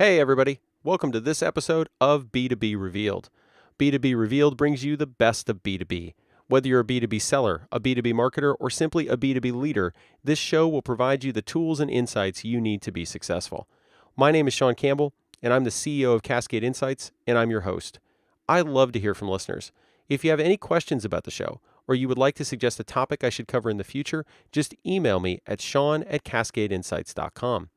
Hey everybody, welcome to this episode of B2B Revealed. B2B Revealed brings you the best of B2B. Whether you're a B2B seller, a B2B marketer, or simply a B2B leader, this show will provide you the tools and insights you need to be successful. My name is Sean Campbell, and I'm the CEO of Cascade Insights, and I'm your host. I love to hear from listeners. If you have any questions about the show, or you would like to suggest a topic I should cover in the future, just email me at sean@cascadeinsights.com.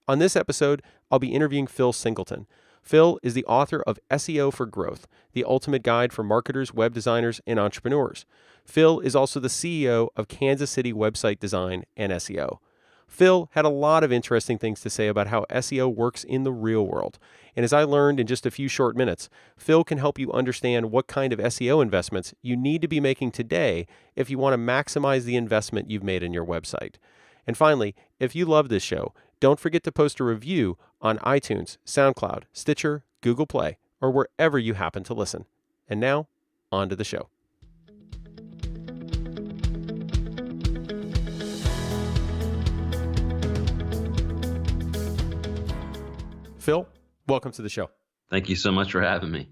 On this episode, I'll be interviewing Phil Singleton. Phil is the author of SEO for Growth, the ultimate guide for marketers, web designers, and entrepreneurs. Phil is also the CEO of Kansas City Website Design and SEO. Phil had a lot of interesting things to say about how SEO works in the real world. And as I learned in just a few short minutes, Phil can help you understand what kind of SEO investments you need to be making today if you want to maximize the investment you've made in your website. And finally, if you love this show, don't forget to post a review on iTunes, SoundCloud, Stitcher, Google Play, or wherever you happen to listen. And now, on to the show. Phil, welcome to the show. Thank you so much for having me.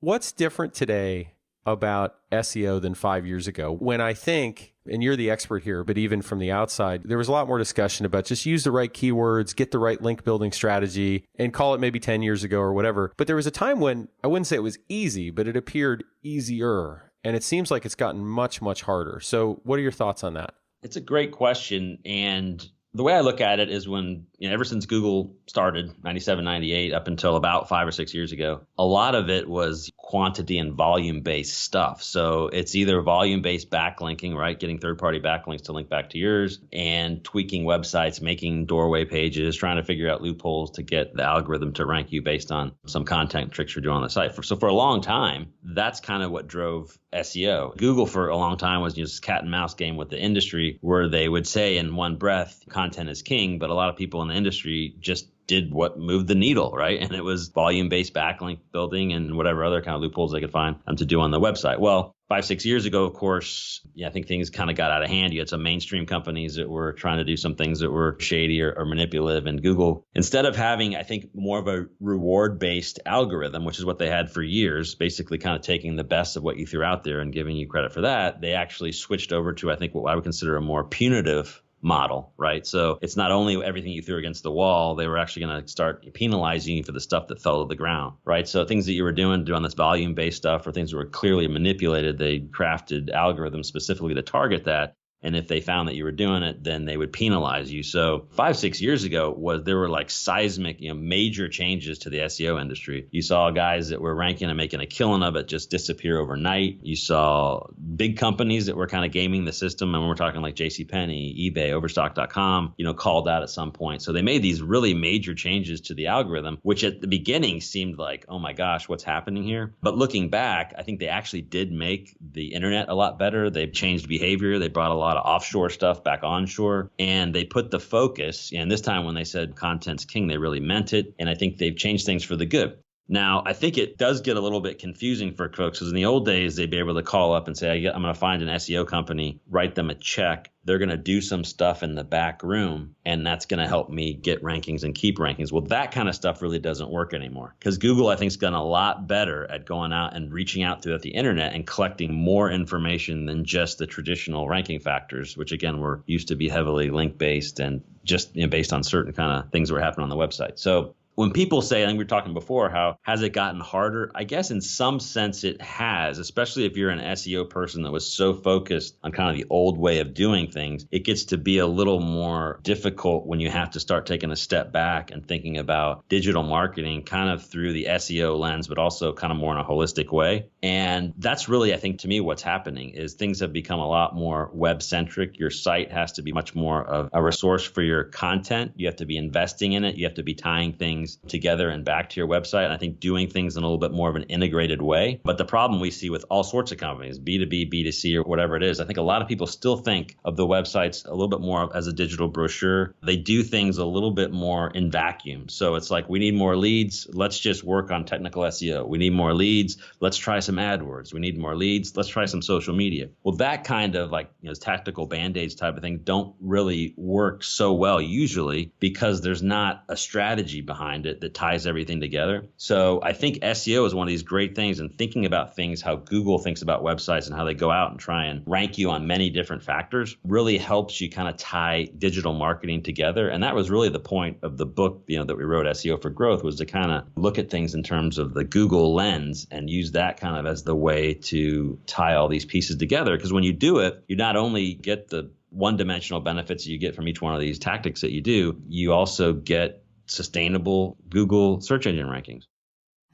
What's different today about SEO than 5 years ago? When I think, and you're the expert here, but even from the outside, there was a lot more discussion about just use the right keywords, get the right link building strategy, and call it maybe 10 years ago or whatever. But there was a time when I wouldn't say it was easy, but it appeared easier. And it seems like it's gotten much, much harder. So what are your thoughts on that? It's a great question. And the way I look at it is when, ever since Google started, 97, 98, up until about 5 or 6 years ago, a lot of it was quantity and volume-based stuff. So it's either volume-based backlinking, right? Getting third-party backlinks to link back to yours, and tweaking websites, making doorway pages, trying to figure out loopholes to get the algorithm to rank you based on some content tricks you're doing on the site. So for a long time, that's kind of what drove SEO. Google for a long time was just cat and mouse game with the industry, where they would say in one breath, content is king, but a lot of people in the industry just did what moved the needle, right? And it was volume-based backlink building and whatever other kind of loopholes they could find to do on the website. Well, 5, 6 years ago, of course, I think things kind of got out of hand. You had some mainstream companies that were trying to do some things that were shady or manipulative. And Google, instead of having, I think, more of a reward-based algorithm, which is what they had for years, basically kind of taking the best of what you threw out there and giving you credit for that, they actually switched over to, I think, what I would consider a more punitive model, right? So it's not only everything you threw against the wall, they were actually going to start penalizing you for the stuff that fell to the ground, right? So things that you were doing this volume-based stuff or things that were clearly manipulated, they crafted algorithms specifically to target that. And if they found that you were doing it, then they would penalize you. So 5, 6 years ago, there were like seismic, major changes to the SEO industry. You saw guys that were ranking and making a killing of it just disappear overnight. You saw big companies that were kind of gaming the system. And we're talking like JCPenney, eBay, Overstock.com, called out at some point. So they made these really major changes to the algorithm, which at the beginning seemed like, oh my gosh, what's happening here? But looking back, I think they actually did make the internet a lot better. They've changed behavior. They brought a lot of offshore stuff back onshore, and they put the focus, and this time when they said content's king, they really meant it. And I think they've changed things for the good. Now, I think it does get a little bit confusing for folks because in the old days, they'd be able to call up and say, I'm going to find an SEO company, write them a check. They're going to do some stuff in the back room, and that's going to help me get rankings and keep rankings. Well, that kind of stuff really doesn't work anymore because Google, I think, has done a lot better at going out and reaching out throughout the internet and collecting more information than just the traditional ranking factors, which, again, were used to be heavily link-based and just based on certain kind of things that were happening on the website. So when people say, I think we were talking before, how has it gotten harder? I guess in some sense it has, especially if you're an SEO person that was so focused on kind of the old way of doing things. It gets to be a little more difficult when you have to start taking a step back and thinking about digital marketing kind of through the SEO lens, but also kind of more in a holistic way. And that's really, I think, to me, what's happening is things have become a lot more web-centric. Your site has to be much more of a resource for your content. You have to be investing in it. You have to be tying things together and back to your website. And I think doing things in a little bit more of an integrated way. But the problem we see with all sorts of companies, B2B, B2C, or whatever it is, I think a lot of people still think of the websites a little bit more as a digital brochure. They do things a little bit more in vacuum. So it's like, we need more leads. Let's just work on technical SEO. We need more leads. Let's try some AdWords. We need more leads. Let's try some social media. Well, that kind of tactical Band-Aids type of thing don't really work so well usually because there's not a strategy behind behind it that ties everything together. So I think SEO is one of these great things, and thinking about things, how Google thinks about websites and how they go out and try and rank you on many different factors really helps you kind of tie digital marketing together. And that was really the point of the book, that we wrote, SEO for Growth, was to kind of look at things in terms of the Google lens and use that kind of as the way to tie all these pieces together. Because when you do it, you not only get the one-dimensional benefits you get from each one of these tactics that you do, you also get sustainable Google search engine rankings.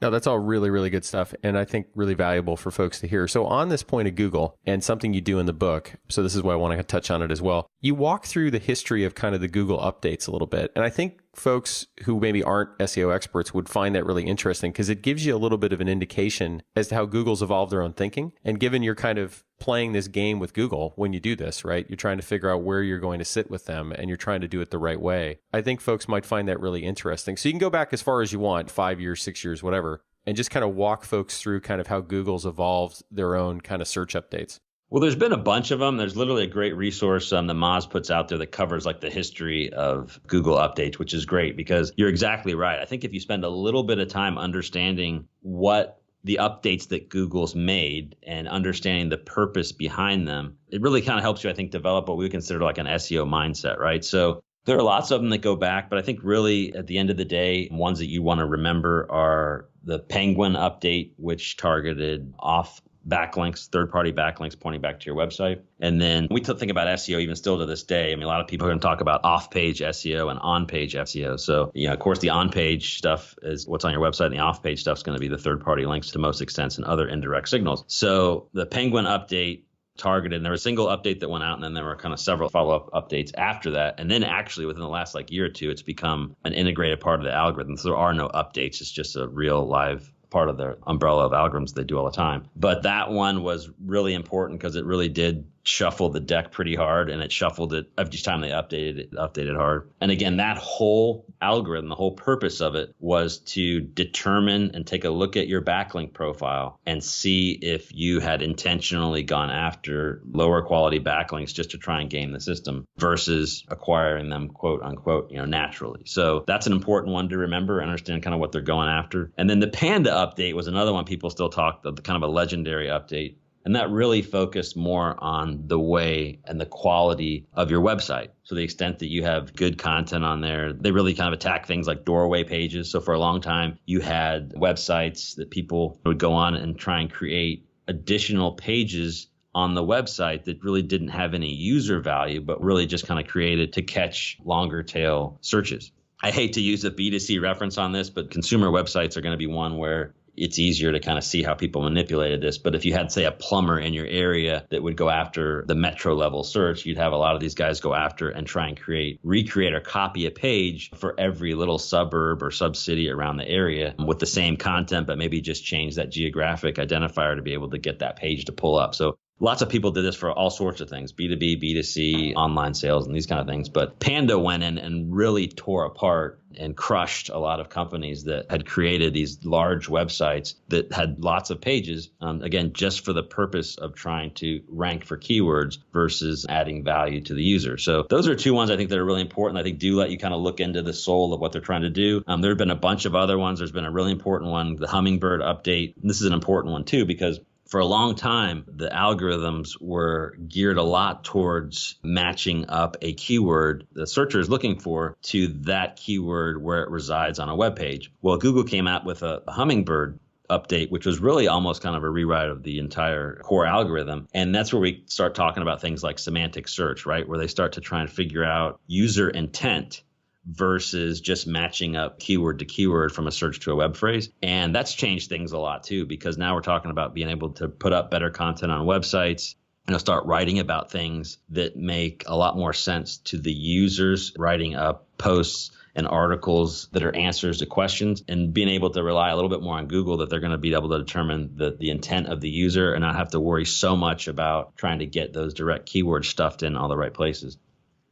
No, that's all really, really good stuff, and I think really valuable for folks to hear. So on this point of Google, and something you do in the book, so this is why I want to touch on it as well, you walk through the history of kind of the Google updates a little bit. And I think folks who maybe aren't SEO experts would find that really interesting because it gives you a little bit of an indication as to how Google's evolved their own thinking. And given you're kind of playing this game with Google when you do this, right? You're trying to figure out where you're going to sit with them and you're trying to do it the right way. I think folks might find that really interesting. So you can go back as far as you want, 5 years, 6 years, whatever, and just kind of walk folks through kind of how Google's evolved their own kind of search updates. Well, there's been a bunch of them. There's literally a great resource that Moz puts out there that covers like the history of Google updates, which is great because you're exactly right. I think if you spend a little bit of time understanding what the updates that Google's made and understanding the purpose behind them, it really kind of helps you, I think, develop what we would consider like an SEO mindset, right? So there are lots of them that go back, but I think really at the end of the day, ones that you want to remember are the Penguin update, which targeted off backlinks, third-party backlinks pointing back to your website. And then we think about SEO even still to this day. I mean, a lot of people are going to talk about off-page SEO and on-page SEO. So, of course, the on-page stuff is what's on your website, and the off-page stuff is going to be the third-party links to most extents and other indirect signals. So the Penguin update targeted, and there was a single update that went out, and then there were kind of several follow-up updates after that. And then actually within the last year or two, it's become an integrated part of the algorithm. So there are no updates. It's just a real live part of their umbrella of algorithms they do all the time. But that one was really important because it really did shuffle the deck pretty hard, and it shuffled it every time they updated hard. And again, that whole algorithm, the whole purpose of it was to determine and take a look at your backlink profile and see if you had intentionally gone after lower quality backlinks just to try and game the system versus acquiring them, quote unquote, naturally. So that's an important one to remember, understand kind of what they're going after. And then the Panda update was another one people still talk about, kind of a legendary update. And that really focused more on the way and the quality of your website. So the extent that you have good content on there, they really kind of attack things like doorway pages. So for a long time, you had websites that people would go on and try and create additional pages on the website that really didn't have any user value, but really just kind of created to catch longer tail searches. I hate to use a B2C reference on this, but consumer websites are going to be one where it's easier to kind of see how people manipulated this. But if you had, say, a plumber in your area that would go after the metro level search, you'd have a lot of these guys go after and try and recreate or copy a page for every little suburb or sub-city around the area with the same content, but maybe just change that geographic identifier to be able to get that page to pull up. So lots of people did this for all sorts of things, B2B, B2C, online sales, and these kind of things. But Panda went in and really tore apart and crushed a lot of companies that had created these large websites that had lots of pages, again, just for the purpose of trying to rank for keywords versus adding value to the user. So those are two ones I think that are really important. I think do let you kind of look into the soul of what they're trying to do. There have been a bunch of other ones. There's been a really important one, the Hummingbird update. And this is an important one too, because for a long time, the algorithms were geared a lot towards matching up a keyword the searcher is looking for to that keyword where it resides on a web page. Well, Google came out with a Hummingbird update, which was really almost kind of a rewrite of the entire core algorithm. And that's where we start talking about things like semantic search, right? Where they start to try and figure out user intent versus just matching up keyword to keyword from a search to a web phrase. And that's changed things a lot too, because now we're talking about being able to put up better content on websites, start writing about things that make a lot more sense to the users, writing up posts and articles that are answers to questions, and being able to rely a little bit more on Google that they're going to be able to determine the intent of the user and not have to worry so much about trying to get those direct keywords stuffed in all the right places.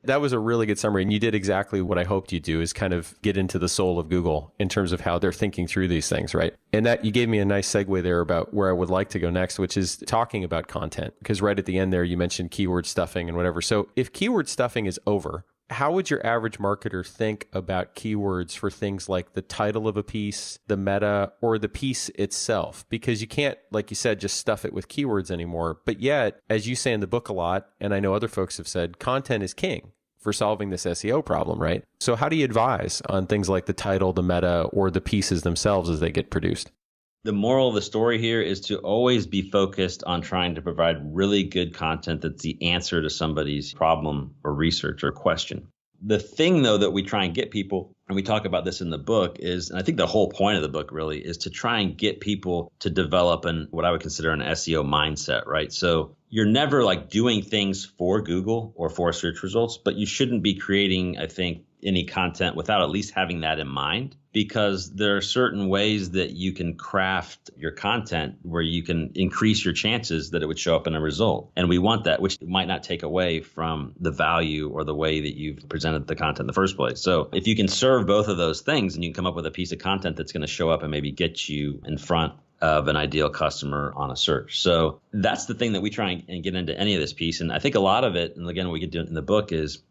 That was a really good summary. And you did exactly what I hoped you'd do, is kind of get into the soul of Google in terms of how they're thinking through these things, right? And that you gave me a nice segue there about where I would like to go next, which is talking about content. Because right at the end there, you mentioned keyword stuffing and whatever. So if keyword stuffing is over, How would your average marketer think about keywords for things like the title of a piece, the meta, or the piece itself? Because you can't, like you said, just stuff it with keywords anymore. But yet, as you say in the book a lot, and I know other folks have said, content is king for solving this SEO problem, right? So how do you advise on things like the title, the meta, or the pieces themselves as they get produced? The moral of the story here is to always be focused on trying to provide really good content that's the answer to somebody's problem or research or question. The thing, though, that we try and get people, and we talk about this in the book, is, and I think the whole point of the book really is to try and get people to develop what I would consider an SEO mindset, right? So you're never like doing things for Google or for search results, but you shouldn't be creating, I think, any content without at least having that in mind, because there are certain ways that you can craft your content where you can increase your chances that it would show up in a result. And we want that, which might not take away from the value or the way that you've presented the content in the first place. So if you can serve both of those things and you can come up with a piece of content that's going to show up and maybe get you in front of an ideal customer on a search. So that's the thing that we try and get into any of this piece. And I think a lot of it, and again, we could do it in the book, is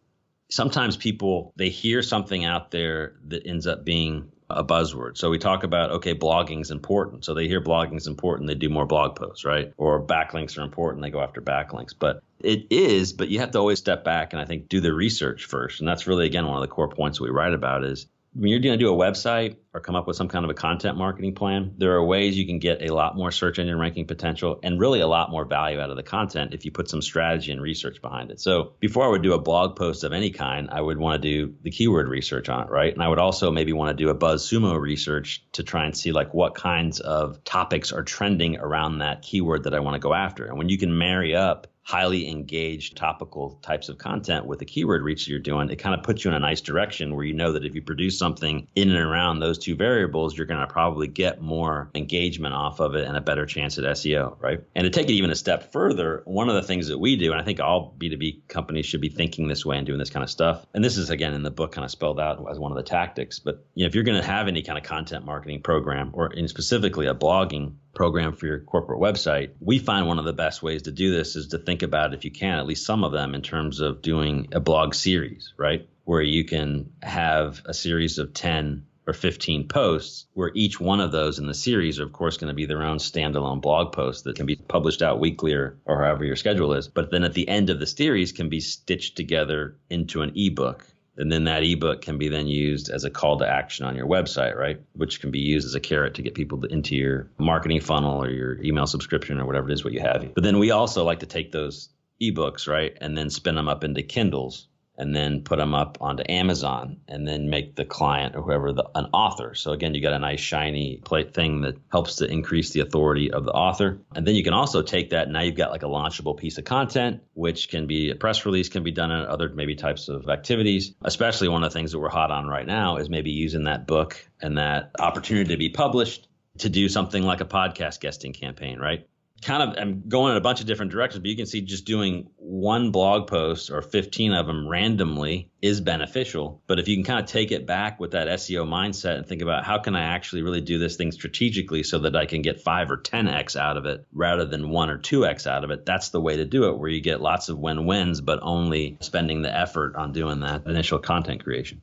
sometimes people, they hear something out there that ends up being a buzzword. So we talk about, okay, blogging is important. So they hear blogging is important, they do more blog posts, right? Or backlinks are important, they go after backlinks. But it is, but you have to always step back and I think do the research first. And that's really, again, one of the core points we write about is when you're going to do a website or come up with some kind of a content marketing plan, there are ways you can get a lot more search engine ranking potential and really a lot more value out of the content if you put some strategy and research behind it. So before I would do a blog post of any kind, I would want to do the keyword research on it, right? And I would also maybe want to do a BuzzSumo research to try and see like what kinds of topics are trending around that keyword that I want to go after. And when you can marry up highly engaged topical types of content with the keyword reach that you're doing, it kind of puts you in a nice direction where you know that if you produce something in and around those two variables, you're going to probably get more engagement off of it and a better chance at SEO, right? And to take it even a step further, one of the things that we do, and I think all B2B companies should be thinking this way and doing this kind of stuff, and this is, again, in the book kind of spelled out as one of the tactics, but if you're going to have any kind of content marketing program or specifically a blogging program for your corporate website, we find one of the best ways to do this is to think about, if you can, at least some of them in terms of doing a blog series, right? Where you can have a series of 10 or 15 posts where each one of those in the series are, of course, going to be their own standalone blog post that can be published out weekly or however your schedule is. But then at the end of the series can be stitched together into an ebook. And then that ebook can be then used as a call to action on your website, right? Which can be used as a carrot to get people into your marketing funnel or your email subscription or whatever it is what you have. But then we also like to take those ebooks, right, and then spin them up into Kindles and then put them up onto Amazon and then make the client or whoever an author. So again, you got a nice shiny plate thing that helps to increase the authority of the author. And then you can also take that, and now you've got like a launchable piece of content, which can be a press release, can be done in other maybe types of activities. Especially one of the things that we're hot on right now is maybe using that book and that opportunity to be published to do something like a podcast guesting campaign, right? I'm going in a bunch of different directions, but you can see just doing one blog post or 15 of them randomly is beneficial. But if you can kind of take it back with that SEO mindset and think about how can I actually really do this thing strategically so that I can get 5 or 10x out of it rather than 1 or 2x out of it, that's the way to do it, where you get lots of win-wins, but only spending the effort on doing that initial content creation.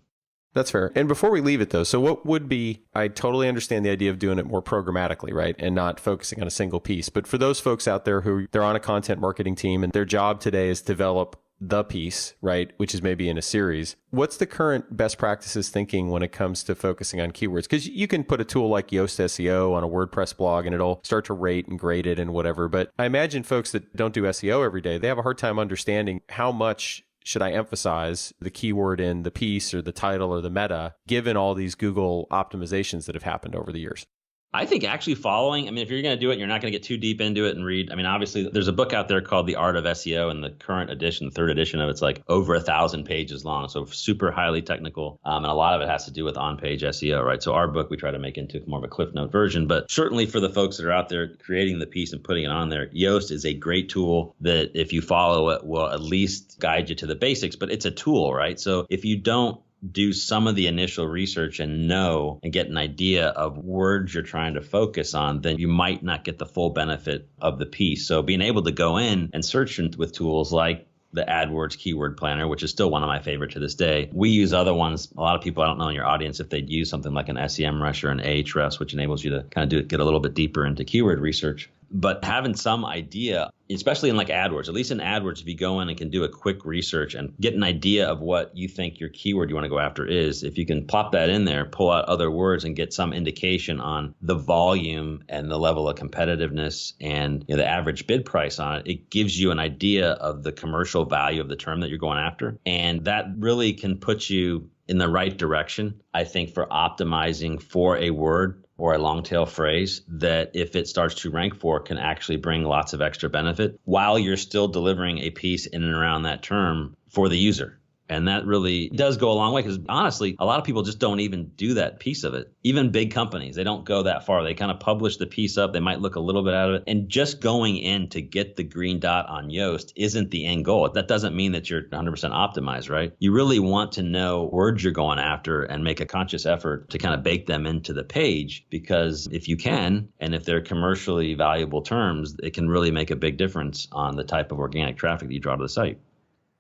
That's fair. And before we leave it, though, so what would be, I totally understand the idea of doing it more programmatically, right? And not focusing on a single piece. But for those folks out there who they're on a content marketing team and their job today is develop the piece, right? Which is maybe in a series. What's the current best practices thinking when it comes to focusing on keywords? Because you can put a tool like Yoast SEO on a WordPress blog and it'll start to rate and grade it and whatever. But I imagine folks that don't do SEO every day, they have a hard time understanding how much should I emphasize the keyword in the piece or the title or the meta, given all these Google optimizations that have happened over the years? I think actually following, if you're going to do it, you're not going to get too deep into it and read. Obviously, there's a book out there called The Art of SEO, and the current edition, the third edition of it's like over 1,000 pages long. So super highly technical. And a lot of it has to do with on-page SEO, right? So our book, we try to make into more of a Cliff Note version. But certainly for the folks that are out there creating the piece and putting it on there, Yoast is a great tool that if you follow it will at least guide you to the basics, but it's a tool, right? So if you don't do some of the initial research and know and get an idea of words you're trying to focus on, then you might not get the full benefit of the piece. So being able to go in and search with tools like the AdWords Keyword Planner, which is still one of my favorite to this day. We use other ones. A lot of people, I don't know in your audience if they'd use something like an SEMrush or an Ahrefs, which enables you to kind of get a little bit deeper into keyword research. But having some idea, especially in like AdWords, at least in AdWords, if you go in and can do a quick research and get an idea of what you think your keyword you want to go after is, if you can plop that in there, pull out other words and get some indication on the volume and the level of competitiveness and the average bid price on it, it gives you an idea of the commercial value of the term that you're going after. And that really can put you in the right direction, I think, for optimizing for a word or a long tail phrase that if it starts to rank for can actually bring lots of extra benefit while you're still delivering a piece in and around that term for the user. And that really does go a long way because honestly, a lot of people just don't even do that piece of it. Even big companies, they don't go that far. They kind of publish the piece up. They might look a little bit out of it. And just going in to get the green dot on Yoast isn't the end goal. That doesn't mean that you're 100% optimized, right? You really want to know words you're going after and make a conscious effort to kind of bake them into the page, because if you can, and if they're commercially valuable terms, it can really make a big difference on the type of organic traffic that you draw to the site.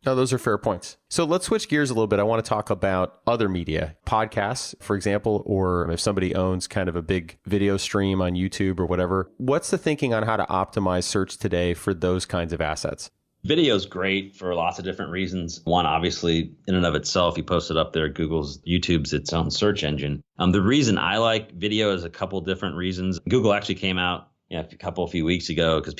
No, those are fair points. So let's switch gears a little bit. I want to talk about other media, podcasts, for example, or if somebody owns kind of a big video stream on YouTube or whatever. What's the thinking on how to optimize search today for those kinds of assets? Video is great for lots of different reasons. One, obviously, in and of itself, you post it up there, YouTube's its own search engine. The reason I like video is a couple different reasons. Google actually came out a few weeks ago because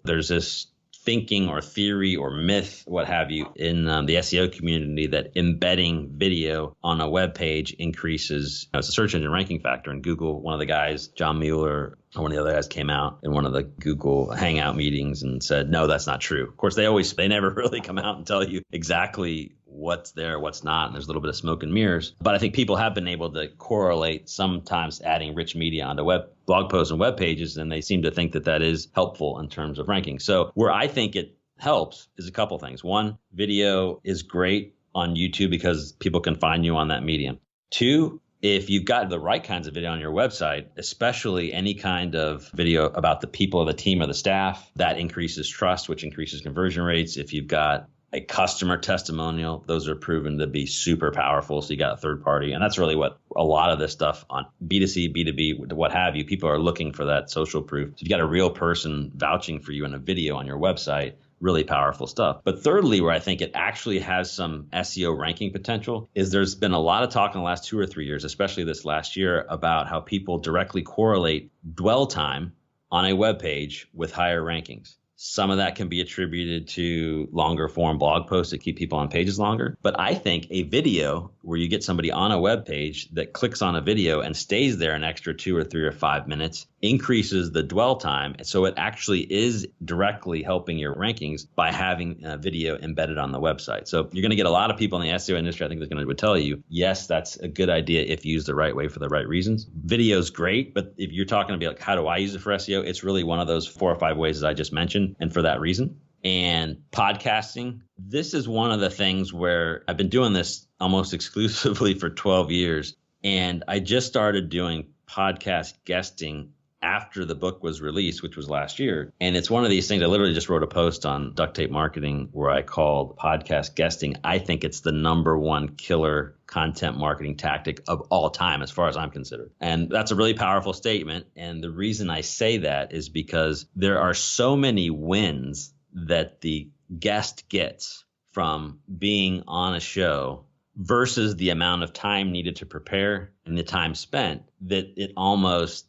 there's this thinking or theory or myth, what have you, in the SEO community that embedding video on a web page increases, it's a search engine ranking factor. And Google, one of the guys, John Mueller, one of the other guys came out in one of the Google Hangout meetings and said, no, that's not true. Of course, they never really come out and tell you exactly what's there, what's not. And there's a little bit of smoke and mirrors. But I think people have been able to correlate sometimes adding rich media onto blog posts and web pages, and they seem to think that is helpful in terms of ranking. So where I think it helps is a couple things. One, video is great on YouTube because people can find you on that medium. Two, if you've got the right kinds of video on your website, especially any kind of video about the people of the team or the staff, that increases trust, which increases conversion rates. If you've got a customer testimonial, those are proven to be super powerful. So you got a third party. And that's really what a lot of this stuff on B2C, B2B, what have you, people are looking for that social proof. So you've got a real person vouching for you in a video on your website. Really powerful stuff. But thirdly, where I think it actually has some SEO ranking potential is there's been a lot of talk in the last 2 or 3 years, especially this last year, about how people directly correlate dwell time on a web page with higher rankings. Some of that can be attributed to longer form blog posts that keep people on pages longer. But I think a video where you get somebody on a web page that clicks on a video and stays there an extra 2 or 3 or 5 minutes increases the dwell time. So it actually is directly helping your rankings by having a video embedded on the website. So you're going to get a lot of people in the SEO industry, I think, that's going to tell you, yes, that's a good idea if used the right way for the right reasons. Video is great, but if you're talking about how do I use it for SEO, it's really one of those 4 or 5 ways that I just mentioned, and for that reason. And podcasting, this is one of the things where I've been doing this almost exclusively for 12 years. And I just started doing podcast guesting after the book was released, which was last year. And it's one of these things, I literally just wrote a post on Duct Tape Marketing where I called podcast guesting, I think it's the #1 killer content marketing tactic of all time, as far as I'm considered. And that's a really powerful statement. And the reason I say that is because there are so many wins that the guest gets from being on a show versus the amount of time needed to prepare and the time spent, that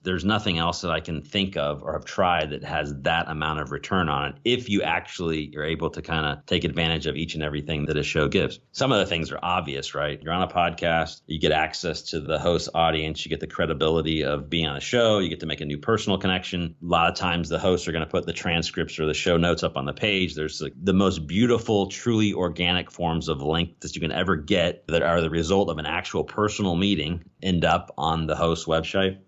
there's nothing else that I can think of or have tried that has that amount of return on it if you actually are able to kind of take advantage of each and everything that a show gives. Some of the things are obvious, right? You're on a podcast, you get access to the host audience, you get the credibility of being on a show, you get to make a new personal connection. A lot of times the hosts are going to put the transcripts or the show notes up on the page. There's the most beautiful, truly organic forms of link that you can ever get that are the result of an actual personal meeting end up on the host website.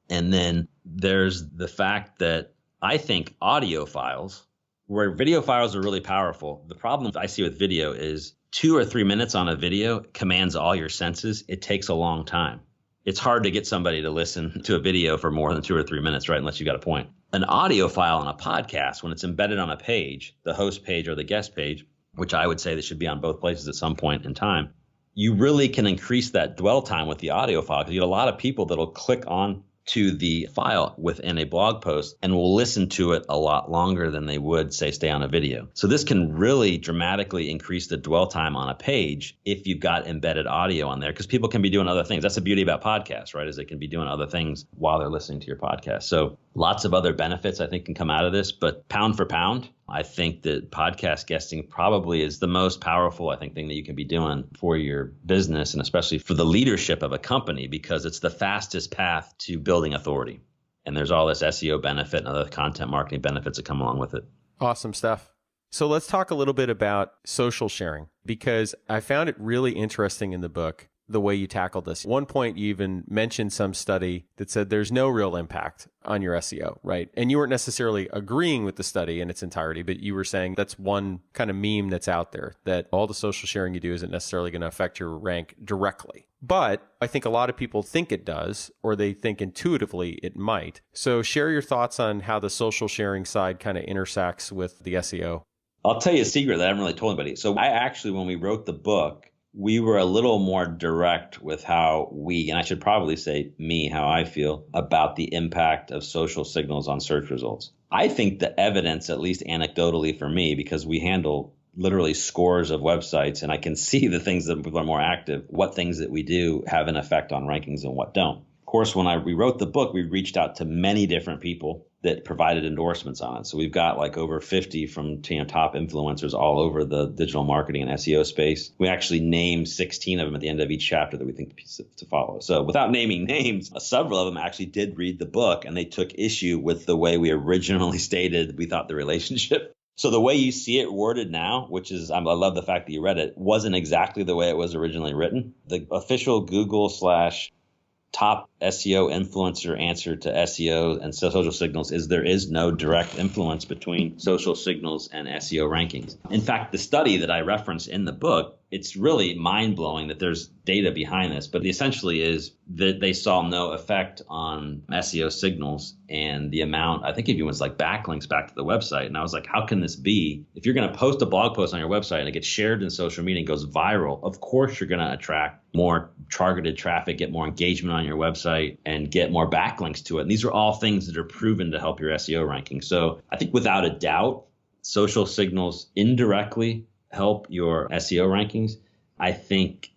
And then there's the fact that I think audio files, where video files are really powerful, the problem I see with video is 2 or 3 minutes on a video commands all your senses. It takes a long time. It's hard to get somebody to listen to a video for more than 2 or 3 minutes, right? Unless you got a point. An audio file on a podcast, when it's embedded on a page, the host page or the guest page, which I would say that should be on both places at some point in time, you really can increase that dwell time with the audio file, because you get a lot of people that'll click on to the file within a blog post and will listen to it a lot longer than they would, say, stay on a video. So this can really dramatically increase the dwell time on a page if you've got embedded audio on there, because people can be doing other things. That's the beauty about podcasts, right? Is they can be doing other things while they're listening to your podcast. So lots of other benefits I think can come out of this, but pound for pound, I think that podcast guesting probably is the most powerful, I think, thing that you can be doing for your business, and especially for the leadership of a company, because it's the fastest path to building authority. And there's all this SEO benefit and other content marketing benefits that come along with it. Awesome stuff. So let's talk a little bit about social sharing, because I found it really interesting in the book, the way you tackled this. At one point, you even mentioned some study that said there's no real impact on your SEO, right? And you weren't necessarily agreeing with the study in its entirety, but you were saying that's one kind of meme that's out there, that all the social sharing you do isn't necessarily going to affect your rank directly. But I think a lot of people think it does, or they think intuitively it might. So share your thoughts on how the social sharing side kind of intersects with the SEO. I'll tell you a secret that I haven't really told anybody. So I actually, when we wrote the book, we were a little more direct with how we, and I should probably say me, how I feel about the impact of social signals on search results. I think the evidence, at least anecdotally for me, because we handle literally scores of websites and I can see the things that people are more active, what things that we do have an effect on rankings and what don't. Of course, when we wrote the book, we reached out to many different people that provided endorsements on it. So we've got like over 50 from top influencers all over the digital marketing and SEO space. We actually named 16 of them at the end of each chapter that we think to follow. So without naming names, several of them actually did read the book, and they took issue with the way we originally stated we thought the relationship. So the way you see it worded now, which is, I love the fact that you read it, wasn't exactly the way it was originally written. The official Google / top SEO influencer answer to SEO and social signals is there is no direct influence between social signals and SEO rankings. In fact, the study that I reference in the book, it's really mind-blowing that there's data behind this, but essentially is that they saw no effect on SEO signals and the amount, I think it was like backlinks back to the website. And I was like, how can this be? If you're going to post a blog post on your website and it gets shared in social media and goes viral, of course you're going to attract more targeted traffic, get more engagement on your website, and get more backlinks to it. And these are all things that are proven to help your SEO ranking. So I think without a doubt, social signals indirectly help your SEO rankings. I think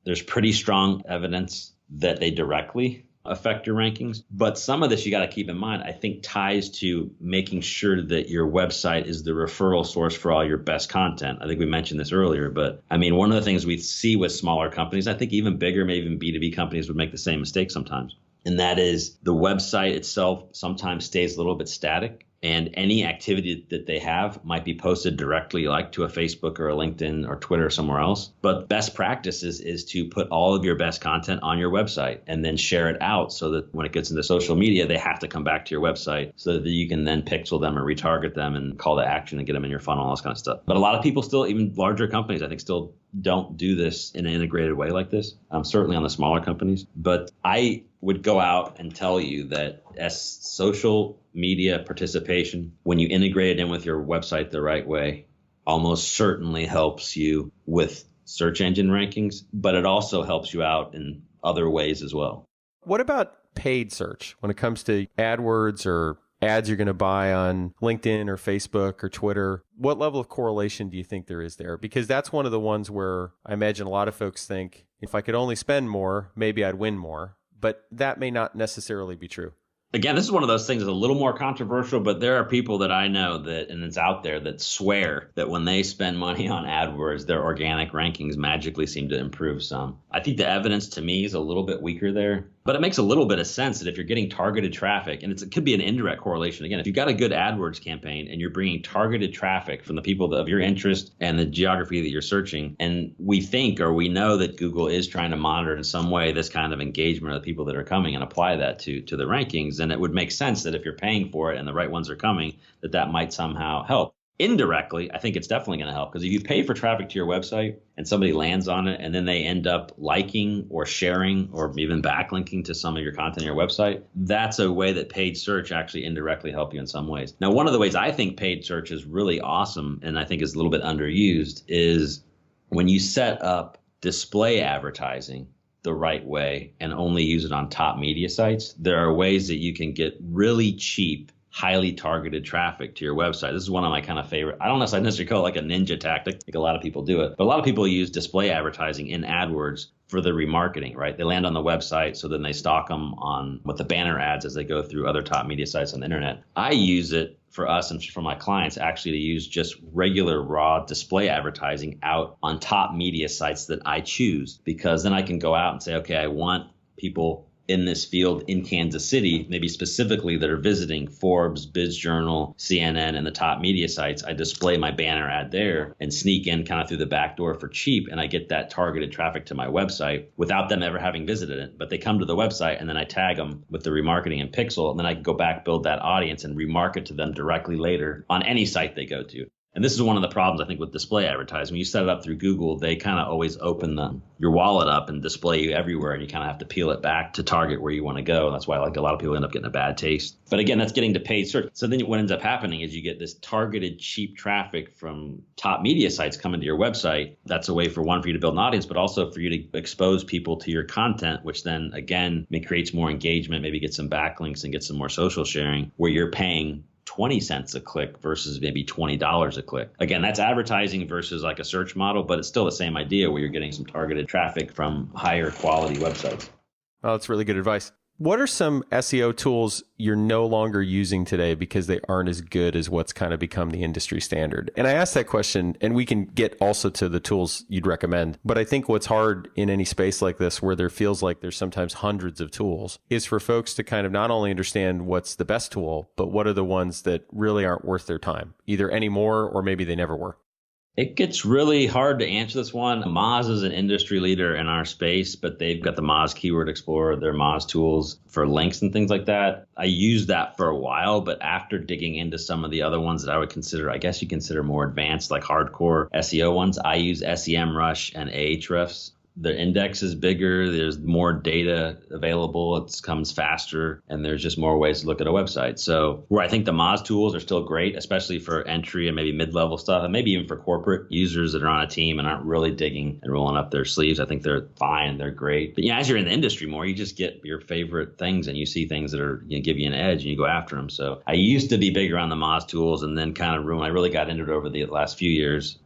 there's pretty strong evidence that they directly affect your rankings. But some of this you got to keep in mind, I think ties to making sure that your website is the referral source for all your best content. I think we mentioned this earlier, but I mean, one of the things we see with smaller companies, I think even bigger, maybe even B2B companies would make the same mistake sometimes. And that is the website itself sometimes stays a little bit static. And any activity that they have might be posted directly like to a Facebook or a LinkedIn or Twitter or somewhere else. But best practices is to put all of your best content on your website and then share it out so that when it gets into social media, they have to come back to your website so that you can then pixel them or retarget them and call to action and get them in your funnel, all this kind of stuff. But a lot of people still, even larger companies, I think still don't do this in an integrated way like this. Certainly on the smaller companies. But I would go out and tell you that as social media participation, when you integrate it in with your website the right way, almost certainly helps you with search engine rankings, but it also helps you out in other ways as well. What about paid search when it comes to AdWords or ads you're going to buy on LinkedIn or Facebook or Twitter? What level of correlation do you think there is there? Because that's one of the ones where I imagine a lot of folks think, if I could only spend more, maybe I'd win more. But that may not necessarily be true. Again, this is one of those things that's a little more controversial, but there are people that I know that, and it's out there, that swear that when they spend money on AdWords, their organic rankings magically seem to improve some. I think the evidence to me is a little bit weaker there, but it makes a little bit of sense that if you're getting targeted traffic, and it could be an indirect correlation. Again, if you've got a good AdWords campaign and you're bringing targeted traffic from the people of your interest and the geography that you're searching, and we think or we know that Google is trying to monitor in some way this kind of engagement of the people that are coming and apply that to the rankings, then it would make sense that if you're paying for it and the right ones are coming, that might somehow help. Indirectly, I think it's definitely going to help, because if you pay for traffic to your website and somebody lands on it and then they end up liking or sharing or even backlinking to some of your content on your website, that's a way that paid search actually indirectly help you in some ways. Now, one of the ways I think paid search is really awesome and I think is a little bit underused is when you set up display advertising the right way and only use it on top media sites. There are ways that you can get really cheap, highly targeted traffic to your website. This is one of my kind of favorite. I don't necessarily call it like a ninja tactic, like a lot of people do it, but a lot of people use display advertising in AdWords for the remarketing, right? They land on the website, so then they stock them on with the banner ads as they go through other top media sites on the internet. I use it for us and for my clients actually to use just regular raw display advertising out on top media sites that I choose, because then I can go out and say, okay, I want people in this field in Kansas City, maybe specifically that are visiting Forbes, Biz Journal, CNN, and the top media sites. I display my banner ad there and sneak in kind of through the back door for cheap. And I get that targeted traffic to my website without them ever having visited it. But they come to the website and then I tag them with the remarketing and pixel. And then I can go back, build that audience and remarket to them directly later on any site they go to. And this is one of the problems, I think, with display advertising. When you set it up through Google, they kind of always open your wallet up and display you everywhere, and you kind of have to peel it back to target where you want to go. That's why like a lot of people end up getting a bad taste. But again, that's getting to paid search. So then what ends up happening is you get this targeted cheap traffic from top media sites coming to your website. That's a way for you to build an audience, but also for you to expose people to your content, which then, again, creates more engagement, maybe get some backlinks and get some more social sharing where you're paying 20 cents a click versus maybe $20 a click. Again, that's advertising versus like a search model, but it's still the same idea where you're getting some targeted traffic from higher quality websites. Oh, that's really good advice. What are some SEO tools you're no longer using today because they aren't as good as what's kind of become the industry standard? And I asked that question, and we can get also to the tools you'd recommend. But I think what's hard in any space like this, where there feels like there's sometimes hundreds of tools, is for folks to kind of not only understand what's the best tool, but what are the ones that really aren't worth their time, either anymore or maybe they never were. It gets really hard to answer this one. Moz is an industry leader in our space, but they've got the Moz Keyword Explorer, their Moz tools for links and things like that. I used that for a while, but after digging into some of the other ones that I would consider, I guess you consider more advanced, like hardcore SEO ones, I use SEMrush and Ahrefs. The index is bigger. There's more data available. It comes faster, and there's just more ways to look at a website. So where I think the Moz tools are still great, especially for entry and maybe mid-level stuff, and maybe even for corporate users that are on a team and aren't really digging and rolling up their sleeves. I think they're fine. They're great. But as you're in the industry more, you just get your favorite things and you see things that are give you an edge and you go after them. So I used to be bigger on the Moz tools, and then kind of I really got into it over the last few years.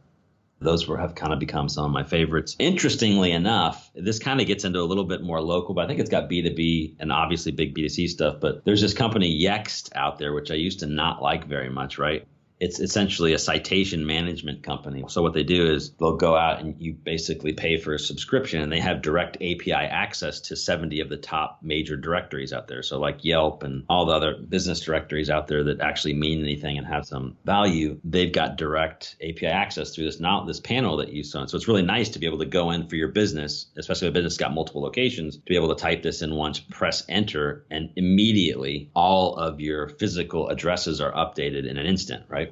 Those have kind of become some of my favorites. Interestingly enough, this kind of gets into a little bit more local, but I think it's got B2B and obviously big B2C stuff. But there's this company Yext out there, which I used to not like very much, right? It's essentially a citation management company. So what they do is they'll go out and you basically pay for a subscription, and they have direct API access to 70 of the top major directories out there. So like Yelp and all the other business directories out there that actually mean anything and have some value, they've got direct API access through this panel that you saw. So it's really nice to be able to go in for your business, especially if a business got multiple locations, to be able to type this in once, press enter, and immediately all of your physical addresses are updated in an instant, right?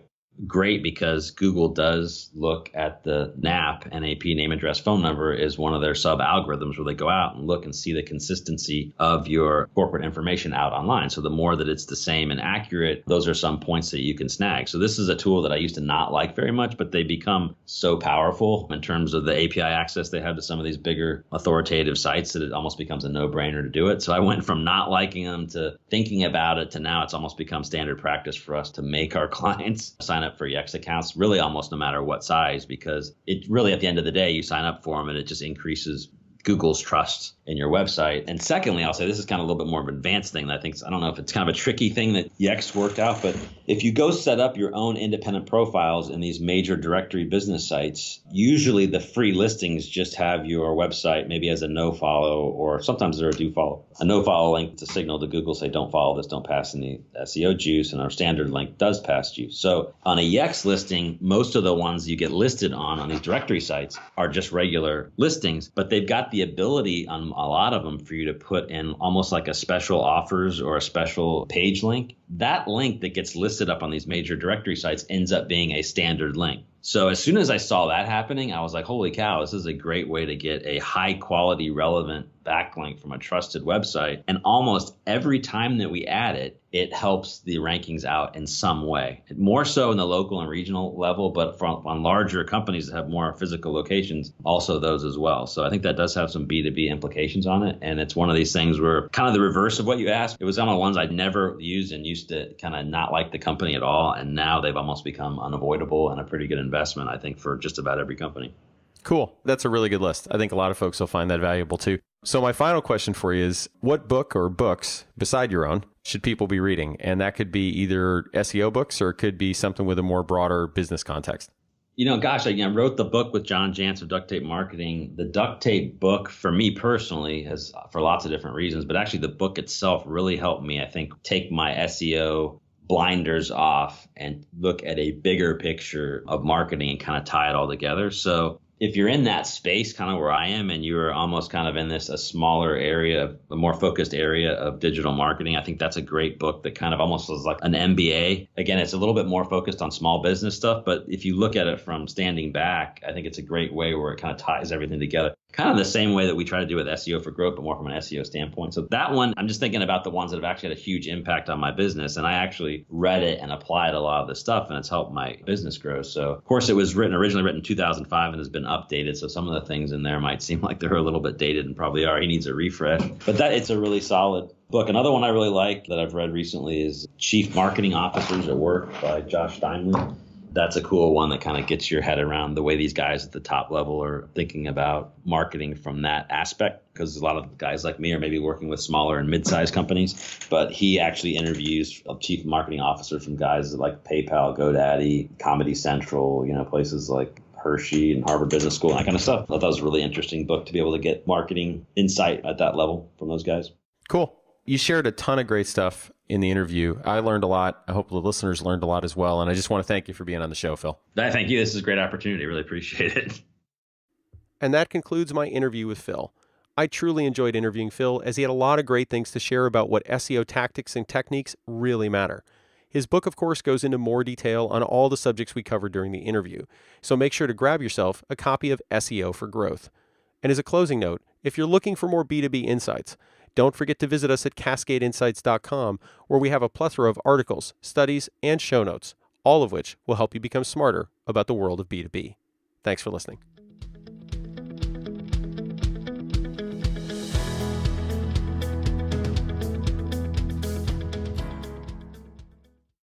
Great, because Google does look at the NAP, name, address, phone number is one of their sub algorithms where they go out and look and see the consistency of your corporate information out online. So the more that it's the same and accurate, those are some points that you can snag. So this is a tool that I used to not like very much, but they become so powerful in terms of the API access they have to some of these bigger authoritative sites that it almost becomes a no-brainer to do it. So I went from not liking them to thinking about it to now it's almost become standard practice for us to make our clients sign up for Yext accounts, really almost no matter what size, because it really, at the end of the day, you sign up for them and it just increases Google's trust in your website. And secondly, I'll say this is kind of a little bit more of an advanced thing that I don't know if it's kind of a tricky thing that Yext worked out, but if you go set up your own independent profiles in these major directory business sites, usually the free listings just have your website maybe as a no follow, or sometimes they're a do follow. A no follow link to signal to Google, say, don't follow this, don't pass any SEO juice, and our standard link does pass juice. So on a Yext listing, most of the ones you get listed on these directory sites are just regular listings, but they've got got the ability on a lot of them for you to put in almost like a special offers or a special page link. That link that gets listed up on these major directory sites ends up being a standard link. So as soon as I saw that happening, I was like, holy cow, this is a great way to get a high quality, relevant backlink from a trusted website. And almost every time that we add it, it helps the rankings out in some way. More so in the local and regional level, but on larger companies that have more physical locations, also those as well. So I think that does have some B2B implications on it. And it's one of these things where kind of the reverse of what you asked. It was one of the ones I'd never used and used to kind of not like the company at all. And now they've almost become unavoidable and a pretty good investment, I think, for just about every company. Cool. That's a really good list. I think a lot of folks will find that valuable too. So my final question for you is, what book or books beside your own should people be reading? And that could be either SEO books or it could be something with a more broader business context. I wrote the book with John Jantz of Duct Tape Marketing. The duct tape book, for me personally, has for lots of different reasons, but actually the book itself really helped me, I think, take my SEO blinders off and look at a bigger picture of marketing and kind of tie it all together. So if you're in that space, kind of where I am, and you're almost kind of in a smaller area, a more focused area of digital marketing, I think that's a great book that kind of almost is like an MBA. Again, it's a little bit more focused on small business stuff, but if you look at it from standing back, I think it's a great way where it kind of ties everything together. Kind of the same way that we try to do with SEO for growth, but more from an SEO standpoint. So that one, I'm just thinking about the ones that have actually had a huge impact on my business. And I actually read it and applied a lot of this stuff, and it's helped my business grow. So, of course, it was originally written in 2005 and has been updated. So some of the things in there might seem like they're a little bit dated and probably are. He needs a refresh. But it's a really solid book. Another one I really like that I've read recently is Chief Marketing Officers at Work by Josh Steinman. That's a cool one that kind of gets your head around the way these guys at the top level are thinking about marketing from that aspect, because a lot of guys like me are maybe working with smaller and mid-sized companies. But he actually interviews chief marketing officers from guys like PayPal, GoDaddy, Comedy Central, places like Hershey and Harvard Business School and that kind of stuff. I thought that was a really interesting book to be able to get marketing insight at that level from those guys. Cool. You shared a ton of great stuff in the interview. I learned a lot. I hope the listeners learned a lot as well. And I just want to thank you for being on the show, Phil. Thank you. This is a great opportunity. Really appreciate it. And that concludes my interview with Phil. I truly enjoyed interviewing Phil as he had a lot of great things to share about what SEO tactics and techniques really matter. His book, of course, goes into more detail on all the subjects we covered during the interview. So make sure to grab yourself a copy of SEO for Growth. And as a closing note, if you're looking for more B2B insights, don't forget to visit us at cascadeinsights.com, where we have a plethora of articles, studies, and show notes, all of which will help you become smarter about the world of B2B. Thanks for listening.